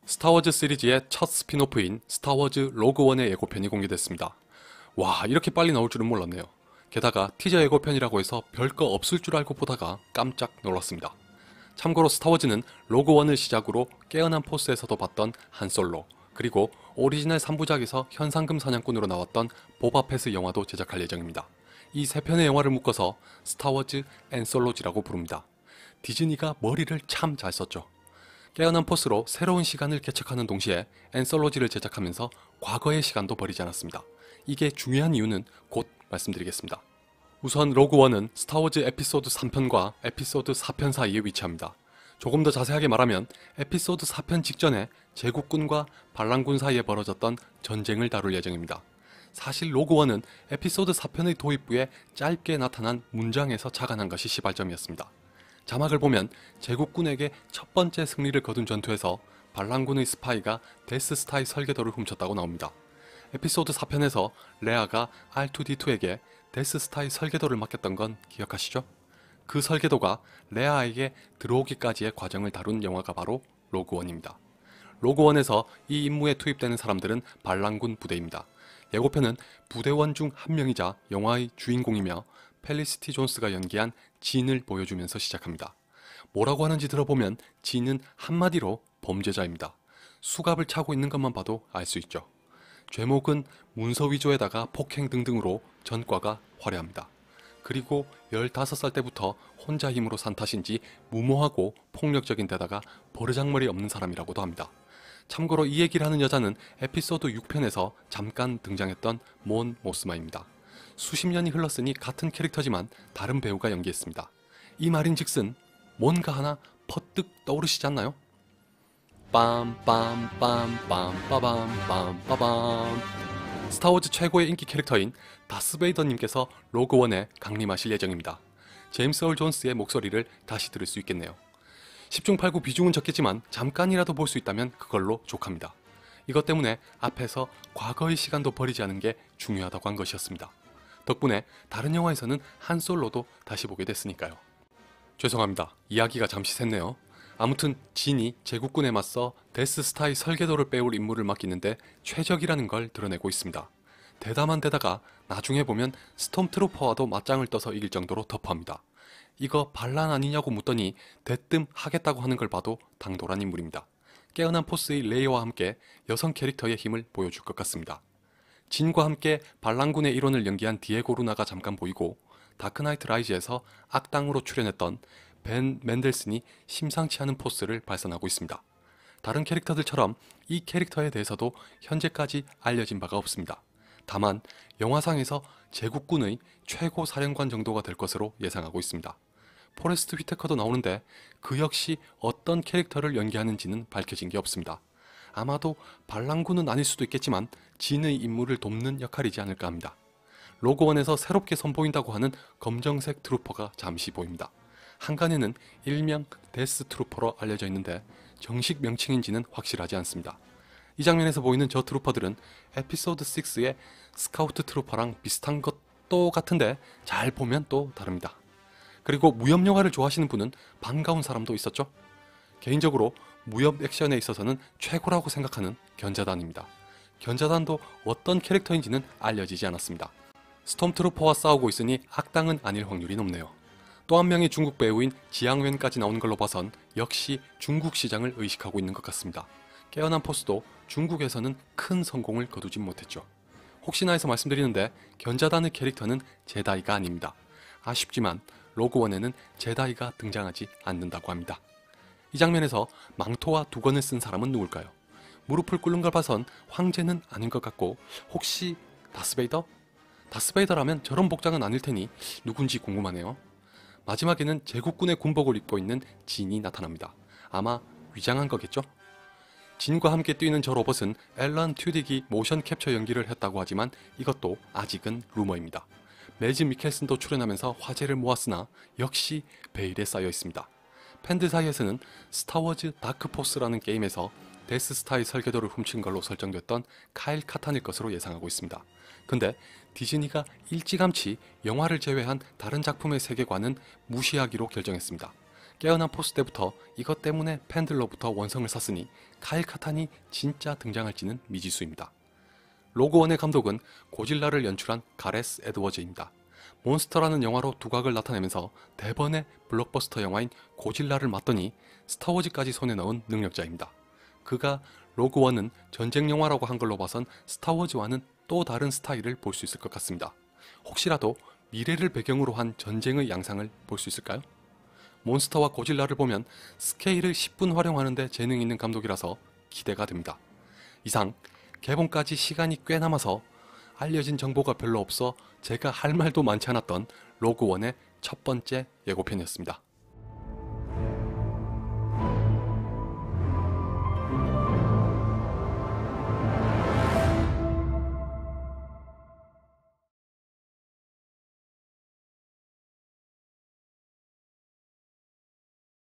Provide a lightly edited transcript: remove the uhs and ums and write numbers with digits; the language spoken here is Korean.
스타워즈 시리즈의 첫 스핀오프인 스타워즈 로그원의 예고편이 공개됐습니다. 와, 이렇게 빨리 나올 줄은 몰랐네요. 게다가 티저 예고편이라고 해서 별거 없을 줄 알고 보다가 깜짝 놀랐습니다. 참고로 스타워즈는 로그원을 시작으로 깨어난 포스에서도 봤던 한솔로, 그리고 오리지널 3부작에서 현상금 사냥꾼으로 나왔던 보바펫의 영화도 제작할 예정입니다. 이 세 편의 영화를 묶어서 스타워즈 앤솔로지라고 부릅니다. 디즈니가 머리를 참 잘 썼죠. 깨어난 포스로 새로운 시간을 개척하는 동시에 앤솔로지를 제작하면서 과거의 시간도 버리지 않았습니다. 이게 중요한 이유는 곧 말씀드리겠습니다. 우선 로그원은 스타워즈 에피소드 3편과 에피소드 4편 사이에 위치합니다. 조금 더 자세하게 말하면 에피소드 4편 직전에 제국군과 반란군 사이에 벌어졌던 전쟁을 다룰 예정입니다. 사실 로그원은 에피소드 4편의 도입부에 짧게 나타난 문장에서 착안한 것이 시발점이었습니다. 자막을 보면 제국군에게 첫 번째 승리를 거둔 전투에서 반란군의 스파이가 데스스타의 설계도를 훔쳤다고 나옵니다. 에피소드 4편에서 레아가 R2-D2에게 데스스타의 설계도를 맡겼던 건 기억하시죠? 그 설계도가 레아에게 들어오기까지의 과정을 다룬 영화가 바로 로그원입니다. 로그원에서 이 임무에 투입되는 사람들은 반란군 부대입니다. 예고편은 부대원 중 한 명이자 영화의 주인공이며 펠리시티 존스가 연기한 진을 보여주면서 시작합니다. 뭐라고 하는지 들어보면 진은 한마디로 범죄자입니다. 수갑을 차고 있는 것만 봐도 알 수 있죠. 죄목은 문서 위조에다가 폭행 등등으로 전과가 화려합니다. 그리고 15살 때부터 혼자 힘으로 산 탓인지 무모하고 폭력적인 데다가 버르장머리 없는 사람이라고도 합니다. 참고로 이 얘기를 하는 여자는 에피소드 6편에서 잠깐 등장했던 몬 모스마입니다. 수십 년이 흘렀으니 같은 캐릭터지만 다른 배우가 연기했습니다. 이 말인즉슨 뭔가 하나 퍼뜩 떠오르시지 않나요? 빰빰빰빰빰빰빰. 스타워즈 최고의 인기 캐릭터인 다스베이더님께서 로그원에 강림하실 예정입니다. 제임스 얼 존스의 목소리를 다시 들을 수 있겠네요. 10중 8구 비중은 적겠지만 잠깐이라도 볼 수 있다면 그걸로 족합니다. 이것 때문에 앞에서 과거의 시간도 버리지 않은 게 중요하다고 한 것이었습니다. 덕분에 다른 영화에서는 한솔로도 다시 보게 됐으니까요. 죄송합니다. 이야기가 잠시 샜네요. 아무튼 진이 제국군에 맞서 데스스타의 설계도를 빼올 임무를 맡기는데 최적이라는 걸 드러내고 있습니다. 대담한 데다가 나중에 보면 스톰트루퍼와도 맞짱을 떠서 이길 정도로 터프합니다. 이거 반란 아니냐고 묻더니 대뜸 하겠다고 하는 걸 봐도 당돌한 인물입니다. 깨어난 포스의 레이와 함께 여성 캐릭터의 힘을 보여줄 것 같습니다. 진과 함께 반란군의 일원을 연기한 디에고 루나가 잠깐 보이고 다크나이트 라이즈에서 악당으로 출연했던 벤 맨델슨이 심상치 않은 포스를 발산하고 있습니다. 다른 캐릭터들처럼 이 캐릭터에 대해서도 현재까지 알려진 바가 없습니다. 다만 영화상에서 제국군의 최고 사령관 정도가 될 것으로 예상하고 있습니다. 포레스트 휘테커도 나오는데 그 역시 어떤 캐릭터를 연기하는지는 밝혀진 게 없습니다. 아마도 반란군은 아닐 수도 있겠지만 진의 임무를 돕는 역할이지 않을까 합니다. 로그원에서 새롭게 선보인다고 하는 검정색 트루퍼가 잠시 보입니다. 한간에는 일명 데스 트루퍼로 알려져 있는데 정식 명칭인지는 확실하지 않습니다. 이 장면에서 보이는 저 트루퍼들은 에피소드 6의 스카우트 트루퍼랑 비슷한 것도 같은데 잘 보면 또 다릅니다. 그리고 무협 영화를 좋아하시는 분은 반가운 사람도 있었죠. 개인적으로 무협 액션에 있어서는 최고라고 생각하는 견자단입니다. 견자단도 어떤 캐릭터인지는 알려지지 않았습니다. 스톰트루퍼와 싸우고 있으니 악당은 아닐 확률이 높네요. 또 한 명의 중국 배우인 지양웬까지 나오는 걸로 봐선 역시 중국 시장을 의식하고 있는 것 같습니다. 깨어난 포스도 중국에서는 큰 성공을 거두진 못했죠. 혹시나 해서 말씀드리는데 견자단의 캐릭터는 제다이가 아닙니다. 아쉽지만 로그원에는 제다이가 등장하지 않는다고 합니다. 이 장면에서 망토와 두건을 쓴 사람은 누굴까요? 무릎을 꿇는 걸 봐선 황제는 아닌 것 같고 혹시 다스베이더? 다스베이더라면 저런 복장은 아닐 테니 누군지 궁금하네요. 마지막에는 제국군의 군복을 입고 있는 진이 나타납니다. 아마 위장한 거겠죠? 진과 함께 뛰는 저 로봇은 앨런 튜딕이 모션 캡처 연기를 했다고 하지만 이것도 아직은 루머입니다. 매즈 미켈슨도 출연하면서 화제를 모았으나 역시 베일에 쌓여 있습니다. 팬들 사이에서는 스타워즈 다크포스라는 게임에서 데스스타의 설계도를 훔친 걸로 설정됐던 카일 카탄일 것으로 예상하고 있습니다. 근데 디즈니가 일찌감치 영화를 제외한 다른 작품의 세계관은 무시하기로 결정했습니다. 깨어난 포스 때부터 이것 때문에 팬들로부터 원성을 샀으니 카일 카탄이 진짜 등장할지는 미지수입니다. 로그원의 감독은 고질라를 연출한 가레스 에드워즈입니다. 몬스터라는 영화로 두각을 나타내면서 대번의 블록버스터 영화인 고질라를 맡더니 스타워즈까지 손에 넣은 능력자입니다. 그가 로그원은 전쟁 영화라고 한 걸로 봐선 스타워즈와는 또 다른 스타일을 볼 수 있을 것 같습니다. 혹시라도 미래를 배경으로 한 전쟁의 양상을 볼 수 있을까요? 몬스터와 고질라를 보면 스케일을 10분 활용하는데 재능이 있는 감독이라서 기대가 됩니다. 이상 개봉까지 시간이 꽤 남아서 알려진 정보가 별로 없어 제가 할 말도 많지 않았던 로그원의 첫 번째 예고편이었습니다.